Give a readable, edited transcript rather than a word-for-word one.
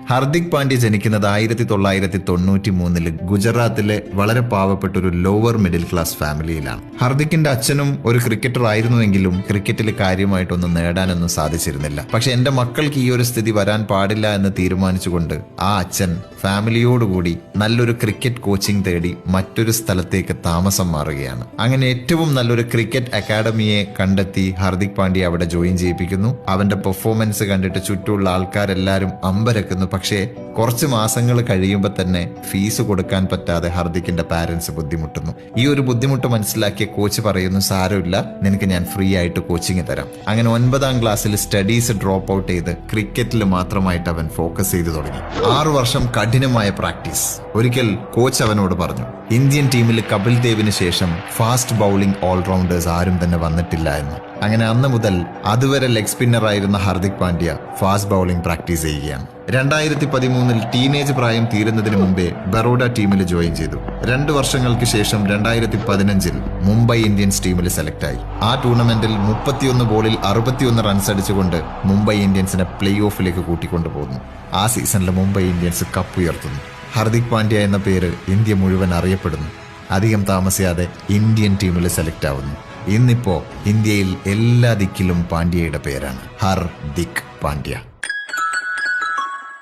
ഹർദിക് പാണ്ഡ്യ ജനിക്കുന്നത് 1993 ഗുജറാത്തിലെ വളരെ പാവപ്പെട്ട ഒരു ലോവർ മിഡിൽ ക്ലാസ് ഫാമിലിയിലാണ്. ഹർദിക്കിന്റെ അച്ഛനും ഒരു ക്രിക്കറ്റർ ആയിരുന്നുവെങ്കിലും ക്രിക്കറ്റിൽ കാര്യമായിട്ടൊന്നും നേടാനൊന്നും സാധിച്ചിരുന്നില്ല. പക്ഷെ എന്റെ മക്കൾക്ക് ഈ ഒരു സ്ഥിതി വരാൻ പാടില്ല എന്ന് തീരുമാനിച്ചുകൊണ്ട് ആ അച്ഛൻ ഫാമിലിയോടുകൂടി നല്ലൊരു ക്രിക്കറ്റ് കോച്ചിങ് തേടി മറ്റൊരു സ്ഥലത്തേക്ക് താമസം മാറുകയാണ്. അങ്ങനെ ഏറ്റവും നല്ലൊരു ക്രിക്കറ്റ് അക്കാഡമിയെ കണ്ടെത്തി ഹർദിക് പാണ്ഡ്യ അവിടെ ജോയിൻ ചെയ്യിപ്പിക്കുന്നു. അവന്റെ പെർഫോമൻസ് കണ്ടിട്ട് ചുറ്റുമുള്ള ആൾക്കാരെല്ലാവരും അമ്പരക്കുന്നു. പക്ഷേ കുറച്ച് മാസങ്ങൾ കഴിയുമ്പോൾ തന്നെ ഫീസ് കൊടുക്കാൻ പറ്റാതെ ഹർദിക്കിന്റെ പാരന്റ്സ് ബുദ്ധിമുട്ടുന്നു. ഈ ഒരു ബുദ്ധിമുട്ട് മനസ്സിലാക്കിയ കോച്ച് പറയുന്നു, സാരമില്ല, നിനക്ക് ഞാൻ ഫ്രീ ആയിട്ട് കോച്ചിങ് തരാം. അങ്ങനെ 9ാം ക്ലാസ്സിൽ സ്റ്റഡീസ് ഡ്രോപ്പ് ഔട്ട് ചെയ്ത് ക്രിക്കറ്റിൽ മാത്രമായിട്ട് അവൻ ഫോക്കസ് ചെയ്തു തുടങ്ങി. 6 വർഷം കഠിനമായ പ്രാക്ടീസ്. ഒരിക്കൽ കോച്ച് അവനോട് പറഞ്ഞു, ഇന്ത്യൻ ടീമിൽ കപിൽ ദേവിന് ശേഷം ഫാസ്റ്റ് ബൗളിംഗ് ഓൾറൗണ്ടേഴ്സ് ആരും തന്നെ വന്നിട്ടില്ല എന്ന്. അങ്ങനെ അന്ന് മുതൽ അതുവരെ ലെഗ് സ്പിന്നർ ആയിരുന്ന Hardik Pandya fast bowling practice ചെയ്യുകയാണ്. 2013 ടീനേജ് പ്രായം തീരുന്നതിന് മുമ്പേ ബറോഡ ടീമിൽ ജോയിൻ ചെയ്തു. 2 വർഷങ്ങൾക്ക് ശേഷം 2015 മുംബൈ ഇന്ത്യൻസ് ടീമിൽ സെലക്ട് ആയി. ആ ടൂർണമെന്റിൽ 31 ബോളിൽ 61 റൺസ് അടിച്ചുകൊണ്ട് മുംബൈ ഇന്ത്യൻസിനെ പ്ലേ ഓഫിലേക്ക് കൂട്ടിക്കൊണ്ടുപോകുന്നു. ആ സീസണിൽ മുംബൈ ഇന്ത്യൻസ് കപ്പ് ഉയർത്തുന്നു. ഹർദിക് പാണ്ഡ്യ എന്ന പേര് ഇന്ത്യ മുഴുവൻ അറിയപ്പെടുന്നു. അധികം താമസിയാതെ ഇന്ത്യൻ ടീമിൽ സെലക്ട് ആവുന്നു. ഇന്നിപ്പോ ഇന്ത്യയിൽ എല്ലാ ദിക്കിലും പാണ്ഡ്യയുടെ പേരാണ് ഹർദിക് പാണ്ഡ്യ.